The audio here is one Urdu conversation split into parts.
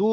2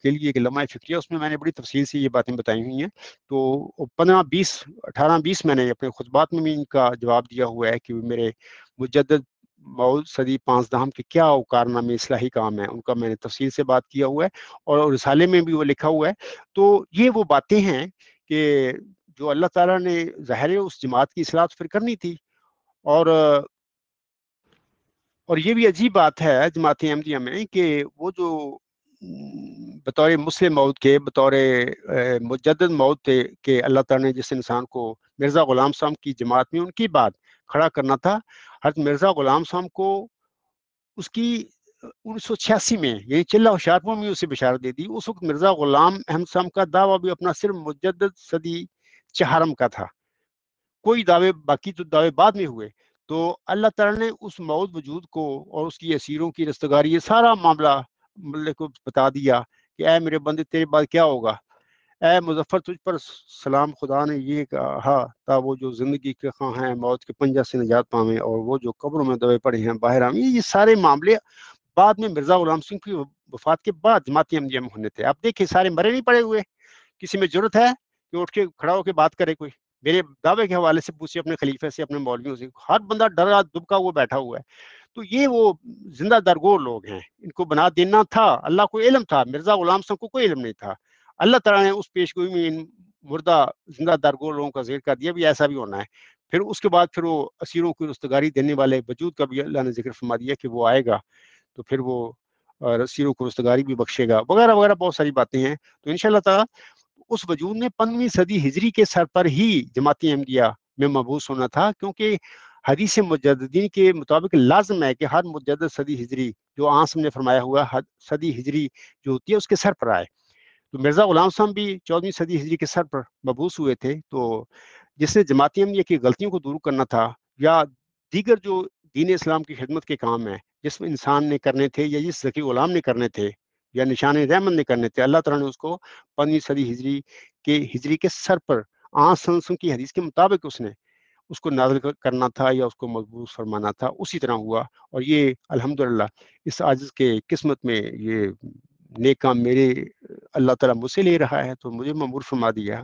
کے لیے ایک لمحہ فکریہ، اس میں میں نے بڑی تفصیل سے یہ باتیں بتائی ہوئی ہیں. تو 18-20 میں نے اپنے خطبات میں بھی ان کا جواب دیا ہوا ہے کہ میرے مجدد مئوز صدی 15 کے کیا کارنامے اصلاحی کام ہیں، ان کا میں نے تفصیل سے بات کیا ہوا ہے، اور رسالے میں بھی وہ لکھا ہوا ہے. تو یہ وہ باتیں ہیں کہ جو اللہ تعالیٰ نے ظاہر ہے اس جماعت کی اصلاح پھر کرنی تھی. اور یہ بھی عجیب بات ہے جماعت احمدیہ میں کہ وہ جو بطور مسلم موعود کے، بطور مجدد موعود تھے کہ اللہ تعالیٰ نے جس انسان کو مرزا غلام صاحب کی جماعت میں ان کی بات کھڑا کرنا تھا، حضرت مرزا غلام صاحب کو اس کی 1986 میں یعنی چلہ ہوشیارپور میں اسے بشارت دے دی. اس وقت مرزا غلام احمد صاحب کا دعویٰ بھی اپنا صرف مجدد صدی چہارم کا تھا، کوئی دعوے باقی تو دعوے بعد میں ہوئے. تو اللہ تعالیٰ نے اس موعود وجود کو اور اس کی اسیروں کی رستگاری یہ سارا معاملہ ملک کو بتا دیا کہ اے میرے بندے تیرے بعد کیا ہوگا، اے مظفر تجھ پر سلام خدا نے یہ کہا تا وہ جو زندگی کے خواہاں ہیں موت کے پنجہ سے نجات پاویں، اور وہ جو قبروں میں دبے پڑے ہیں باہر آویں. یہ سارے معاملے بعد میں مرزا غلام سنگھ کی وفات کے بعد جماعت احمدیہ میں ہونے تھے. آپ دیکھیں سارے مرے نہیں پڑے ہوئے. کسی میں جرت ہے کہ اٹھ کے کھڑا ہو کے بات کرے؟ کوئی میرے دعوے کے حوالے سے پوچھے اپنے خلیفے سے، اپنے مولویوں سے، ہر بندہ ڈرا دبکا ہوا بیٹھا ہوا ہے. تو یہ وہ زندہ درگور لوگ ہیں، ان کو بنا دینا تھا. اللہ کو علم تھا، مرزا غلام صاحب کو کوئی علم نہیں تھا. اللہ تعالیٰ نے اس پیش گوئی میں ان مردہ زندہ درگور لوگوں کا ذکر کر دیا بھی ایسا بھی ہونا ہے. پھر اس کے بعد پھر وہ اسیروں کو رستگاری دینے والے وجود کا بھی اللہ نے ذکر فرما دیا کہ وہ آئے گا، تو پھر وہ اسیروں کو رستگاری بھی بخشے گا، وغیرہ وغیرہ بہت ساری باتیں ہیں. تو انشاءاللہ تعالیٰ اس وجود نے 15ویں صدی ہجری کے سر پر ہی جماعت احمدیہ میں مبعوث ہونا تھا، کیونکہ حدیث مجددین کے مطابق لازم ہے کہ ہر مجدد صدی ہجری جو آنسم نے فرمایا ہوا صدی ہجری جو ہوتی ہے اس کے سر پر آئے. تو مرزا غلام صاحب بھی 14ویں صدی ہجری کے سر پر مبعوث ہوئے تھے. تو جس نے جماعت احمدیہ کی غلطیوں کو دور کرنا تھا، یا دیگر جو دین اسلام کی خدمت کے کام ہیں جس میں انسان نے کرنے تھے یا جس ذکی غلام نے کرنے تھے یا نشان رحمت نے کرنے تھے، اللہ تعالیٰ نے اس کو 15ویں صدی ہجری کے سر پر سن کی حدیث کے مطابق اس کو نازل کرنا تھا یا اس کو مضبوط فرمانا تھا. اسی طرح ہوا، اور یہ الحمدللہ اس عاجز کے قسمت میں یہ نیک کام میرے اللہ تعالیٰ مجھ سے لے رہا ہے، تو مجھے مأمور فرما دیا.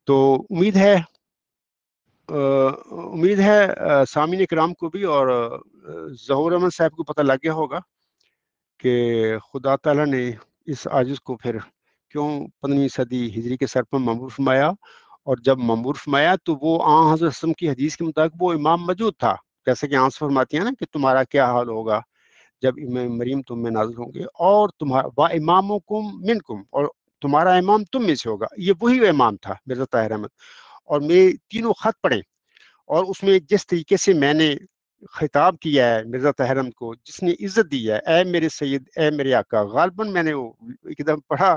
تو امید ہے سامعین کرام کو بھی اور ظہور احمد صاحب کو پتہ لگ گیا ہوگا کہ خدا تعالیٰ نے اس عاجز کو پھر کیوں 15ویں صدی ہجری کے سر پر مأمور فرمایا. اور جب مأمور فرمایا تو وہ حضرت وسلم کی حدیث کے مطابق وہ امام موجود تھا، جیسے کہ آنس فرماتی ہیں نا کہ تمہارا کیا حال ہوگا جب امام مریم تم میں نازل ہوں گے، اور تمہارا امامکم منکم، اور تمہارا امام تم میں سے ہوگا. یہ وہی امام تھا مرزا طاہر احمد. اور میں تینوں خط پڑھے، اور اس میں جس طریقے سے میں نے خطاب کیا ہے مرزا طاہر احمد کو، جس نے عزت دی ہے، اے میرے سید، اے میرے آقا، غالباً میں نے وہ ایک دم پڑھا،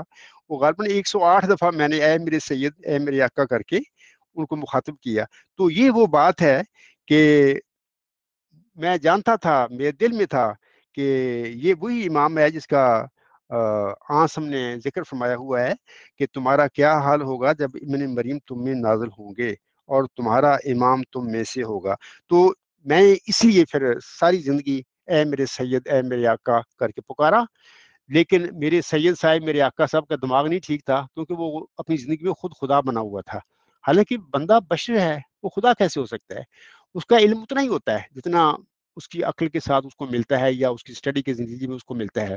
وہ غالباً 108 دفعہ میں نے اے میرے سید، اے میرے آقا کر کے ان کو مخاطب کیا. تو یہ وہ بات ہے کہ میں جانتا تھا، میرے دل میں تھا کہ یہ وہی امام ہے جس کا ہم نے ذکر فرمایا ہوا ہے کہ تمہارا کیا حال ہوگا جب ابن مریم تم میں نازل ہوں گے اور تمہارا امام تم میں سے ہوگا. تو میں اس لیے پھر ساری زندگی اے میرے سید، اے میرے آقا کر کے پکارا. لیکن میرے سید صاحب، میرے آقا صاحب کا دماغ نہیں ٹھیک تھا، کیونکہ وہ اپنی زندگی میں خود خدا بنا ہوا تھا. حالانکہ بندہ بشر ہے، وہ خدا کیسے ہو سکتا ہے؟ اس کا علم اتنا ہی ہوتا ہے جتنا اس کی عقل کے ساتھ اس کو ملتا ہے یا اس کی اسٹڈی کی زندگی میں اس کو ملتا ہے.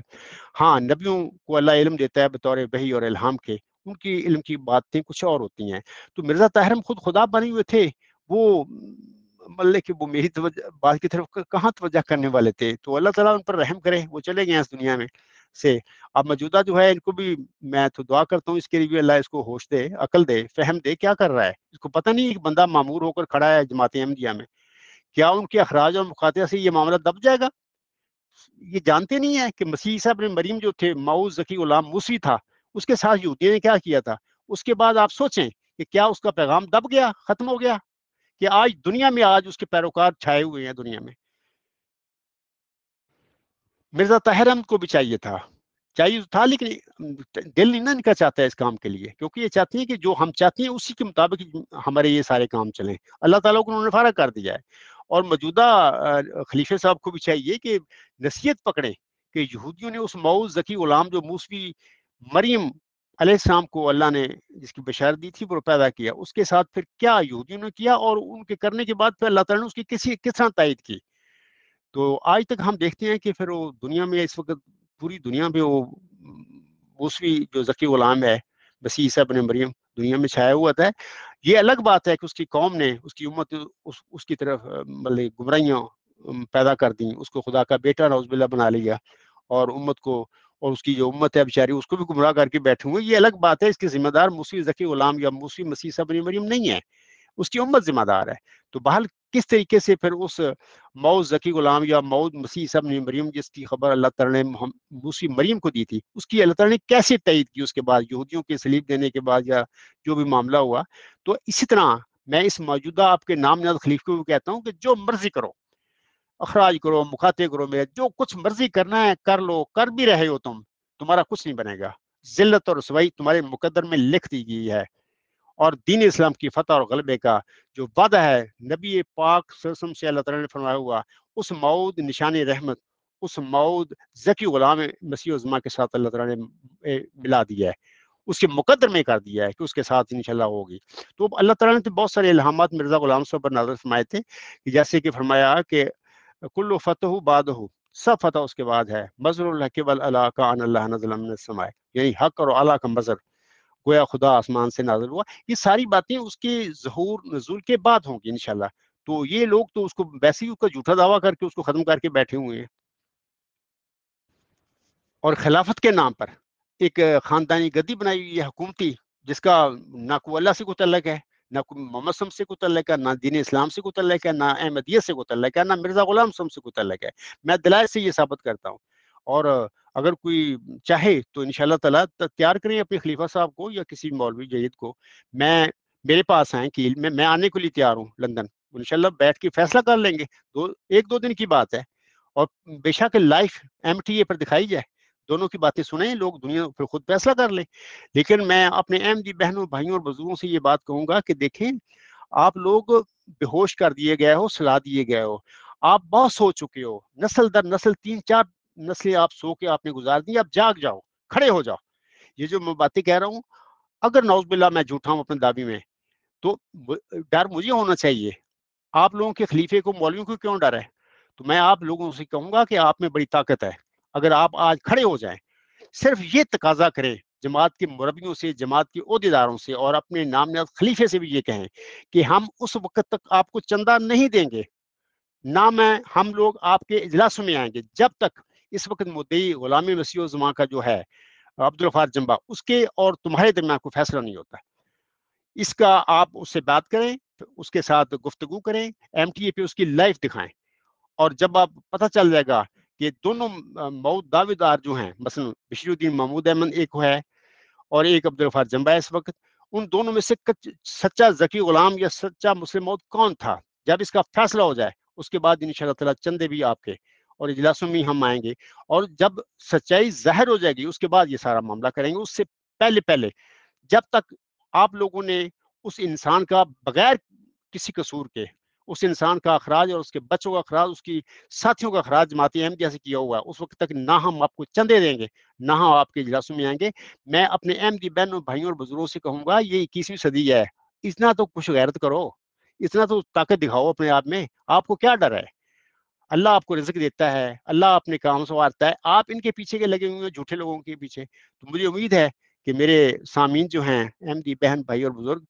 ہاں، نبیوں کو اللہ علم دیتا ہے بطور وحی اور الہام کے، ان کی علم کی باتیں کچھ اور ہوتی ہیں. تو مرزا طاہر خود خدا بنے ہوئے تھے، وہ مطلب کہ وہ میری بات کی طرف کہاں توجہ کرنے والے تھے. تو اللہ تعالیٰ ان پر رحم کرے، وہ چلے گئے اس دنیا میں سے. اب موجودہ جو ہے ان کو بھی میں تو دعا کرتا ہوں اس کے لیے اللہ اس کو ہوش دے، عقل دے، فہم دے، کیا کر رہا ہے. اس کو پتہ نہیں کہ بندہ مامور ہو کر کھڑا ہے جماعت احمدیہ میں، کیا ان کے اخراج اور مخاطرہ سے یہ معاملہ دب جائے گا؟ یہ جانتے نہیں ہیں کہ مسیح عیسیٰ ابن مریم جو تھے، مؤوز ذکی غلام موسی تھا، اس کے ساتھ یہودیوں نے کیا کیا تھا. اس کے بعد آپ سوچیں کہ کیا اس کا پیغام دب گیا، ختم ہو گیا، کہ آج دنیا میں آج اس کے پیروکار چھائے ہوئے ہیں دنیا میں. مرزا طاہر احمد کو بھی چاہیے تھا لیکن دل نہیں نا ان کا چاہتا ہے اس کام کے لیے، کیونکہ یہ چاہتی ہیں کہ جو ہم چاہتے ہیں اسی کے مطابق ہمارے یہ سارے کام چلیں. اللہ تعالیٰ کو انہوں نے فارغ کر دیا ہے. اور موجودہ خلیفہ صاحب کو بھی چاہیے کہ نصیحت پکڑیں کہ یہودیوں نے اس مؤوز ذکی غلام جو موسوی مریم علیہ السلام کو اللہ نے جس کی بشارت دی تھی وہ پیدا کیا، اس کے ساتھ پھر کیا یہودیوں نے کیا، اور ان کے کرنے کے بعد پھر اللہ تعالیٰ نے اس کی کس طرح تائید کی. تو آج تک ہم دیکھتے ہیں کہ پھر وہ دنیا میں اس وقت پوری دنیا میں وہ موسوی جو ذکی غلام ہے مسیح عیسیٰ ابن مریم دنیا میں چھایا ہوا تھا. یہ الگ بات ہے کہ اس کی قوم نے، اس کی امت اس کی طرف مطلب گمراہیاں پیدا کر دیں، اس کو خدا کا بیٹا نعوذ باللہ بنا لیا، اور امت کو، اور اس کی جو امت ہے بیچاری اس کو بھی گمراہ کر کے بیٹھے ہوئے. یہ الگ بات ہے، اس کے ذمہ دار موسوی ذکی غلام یا موسوی مسیح عیسیٰ ابن مریم نہیں ہے، اس کی امت ذمہ دار ہے. تو بہرحال کس طریقے سے پھر اس موعود ذکی غلام یا موعود مسیح عیسیٰ ابن مریم جس کی خبر اللہ تعالیٰ نے موسی مریم کو دی تھی، اس کی اللہ تعالیٰ نے کیسے تائید کی اس کے بعد یہودیوں کے صلیب دینے کے بعد یا جو بھی معاملہ ہوا. تو اسی طرح میں اس موجودہ آپ کے نام نہاد خلیفے کو کہتا ہوں کہ جو مرضی کرو، اخراج کرو، مکاتے کرو، میرے جو کچھ مرضی کرنا ہے کر لو، کر بھی رہے ہو تمہارا کچھ نہیں بنے گا. ذلت اور رسوائی تمہارے مقدر میں لکھ دی گئی ہے، اور دین اسلام کی فتح اور غلبے کا جو وعدہ ہے نبی پاک صلی اللہ علیہ وسلم سے اللہ تعالیٰ نے فرمایا ہوا، اس موعود نشان رحمت، اس موعود ذکی غلام مسیح عظما کے ساتھ اللہ تعالیٰ نے ملا دیا ہے، اس کے مقدر میں کر دیا ہے کہ اس کے ساتھ انشاءاللہ ہوگی. تو اللہ تعالیٰ نے تو بہت سارے الہامات مرزا غلام صاحب پر نازل فرمائے تھے، جیسے کہ فرمایا کہ کل فتح بعدہ، سب فتح اس کے بعد ہے، مظہر الحق والعلا کا ان اللہ نزل من السماء، یعنی حق اور اعلیٰ کا مظہر گویا خدا آسمان سے نازل ہوا. یہ ساری باتیں اس کے ظہور نزول کے بعد ہوں گی انشاءاللہ. تو یہ لوگ تو اس کو ویسے ہی اس کا جھوٹا دعویٰ کر کے اس کو ختم کر کے بیٹھے ہوئے ہیں، اور خلافت کے نام پر ایک خاندانی گدی بنائی ہوئی ہے حکومتی، جس کا نہ کوئی اللہ سے کوئی تعلق ہے، نہ کوئی محمد صلی اللہ علیہ وسلم سے کوئی تعلق ہے، نہ دین اسلام سے کوئی تعلق ہے، نہ احمدیت سے کوئی تعلق ہے، نہ مرزا غلام صلی اللہ علیہ وسلم سے کوئی تعلق ہے. میں دلائل سے یہ ثابت کرتا ہوں. اور اگر کوئی چاہے تو انشاءاللہ تعالیٰ تیار کریں اپنے خلیفہ صاحب کو یا کسی مولوی جدید کو، میں میرے پاس آئیں کہ میں آنے کے لیے تیار ہوں لندن، انشاءاللہ بیٹھ کے فیصلہ کر لیں گے. ایک دو دن کی بات ہے، اور بے شک لائف MTA پر دکھائی جائے، دونوں کی باتیں سنیں لوگ، دنیا پھر خود فیصلہ کر لیں. لیکن میں اپنے احمدی بہنوں بھائیوں اور بزرگوں سے یہ بات کہوں گا کہ دیکھیں، آپ لوگ بے ہوش کر دیے گئے ہو، سلا دیے گئے ہو، آپ بہت سو چکے ہو، نسل در نسل 3-4 نسلیں آپ سو کے آپ نے گزار دی. آپ جاگ جاؤ، کھڑے ہو جاؤ. یہ جو میں باتیں کہہ رہا ہوں، اگر نعوذ باللہ میں جھوٹا ہوں اپنے دعوی میں، تو ڈر مجھے ہونا چاہیے. آپ لوگوں کے خلیفے کو، مولویوں کو کیوں ڈر ہے؟ تو میں آپ لوگوں سے کہوں گا کہ آپ میں بڑی طاقت ہے. اگر آپ آج کھڑے ہو جائیں، صرف یہ تقاضا کریں جماعت کے مربیوں سے، جماعت کے عہدیداروں سے، اور اپنے نام نہاد خلیفے سے بھی یہ کہیں کہ ہم اس وقت تک آپ کو چندہ نہیں دیں گے، نہ ہم لوگ آپ کے اجلاسوں میں آئیں گے، جب تک اس وقت مدعی غلام مسیح الزمان کا جو ہے عبدالغفار جنبہ، اس کے اور تمہارے درمیان کوئی فیصلہ نہیں ہوتا. اس کا آپ اس سے بات کریں، اس کے ساتھ گفتگو کریں، MTA پہ اس کی لائف دکھائیں، اور جب آپ پتہ چل جائے گا کہ دونوں موعود دعوے دار جو ہیں، مثلا بشیر الدین محمود احمد ایک ہے اور ایک عبدالغفار جنبہ اس وقت، ان دونوں میں سے سچا ذکی غلام یا سچا مسلم موعود کون تھا، جب اس کا فیصلہ ہو جائے اس کے بعد انشاءاللہ تعالیٰ چندے بھی آپ کے اور اجلاسوں میں ہم آئیں گے. اور جب سچائی ظاہر ہو جائے گی اس کے بعد یہ سارا معاملہ کریں گے. اس سے پہلے جب تک آپ لوگوں نے اس انسان کا بغیر کسی قصور کے، اس انسان کا اخراج اور اس کے بچوں کا اخراج، اس کی ساتھیوں کا اخراج جماعت احمدیہ سے کیا ہوا ہے، اس وقت تک نہ ہم آپ کو چندے دیں گے، نہ ہم آپ کے اجلاسوں میں آئیں گے. میں اپنے احمدی بہنوں بھائیوں اور بزرگوں سے کہوں گا، یہ 21ویں صدی ہے، اتنا تو کچھ غیرت کرو، اتنا تو طاقت دکھاؤ اپنے آپ میں. آپ کو کیا ڈر ہے؟ اللہ آپ کو رزق دیتا ہے، اللہ اپنے کام سنوارتا ہے، آپ ان کے پیچھے کے لگے ہوئے ہیں، جھوٹے لوگوں کے پیچھے. تو مجھے امید ہے کہ میرے سامعین جو ہیں احمدی بہن بھائی اور بزرگ،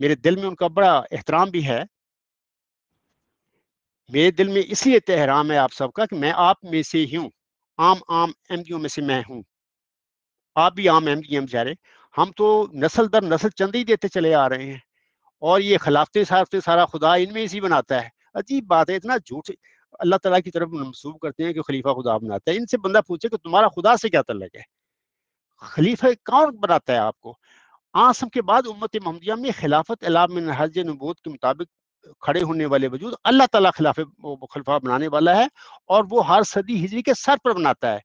میرے دل میں ان کا بڑا احترام بھی ہے. میرے دل میں اس لیے احترام ہے آپ سب کا کہ میں آپ میں سے ہی ہوں، عام احمدیوں میں سے میں ہوں. آپ بھی عام احمدی ہیں بیچارے، ہم تو نسل در نسل چندے ہی دیتے چلے آ رہے ہیں، اور یہ خلافتیں صافتیں سارا خدا ان میں اسی بناتا ہے. عجیب بات ہے، اتنا جھوٹ اللہ تعالیٰ کی طرف منسوب کرتے ہیں کہ خلیفہ خدا بناتا ہے. ان سے بندہ پوچھے کہ تمہارا خدا سے کیا تعلق ہے؟ خلیفہ کون بناتا ہے آپ کو؟ آسم کے بعد امت محمدیہ میں خلافت اعلان من حج نبوت کے مطابق کھڑے ہونے والے وجود اللہ تعالیٰ خلیفہ بنانے والا ہے، اور وہ ہر صدی ہجری کے سر پر بناتا ہے.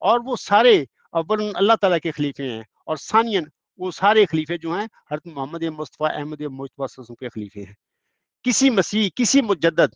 اور وہ سارے اول اللہ تعالیٰ کے خلیفے ہیں، اور ثانیاً وہ سارے خلیفے جو ہیں حضرت محمد مصطفیٰ احمد مجتبیٰ صلی اللہ علیہ وسلم کے خلیفے ہیں. کسی مسیح، کسی مجدد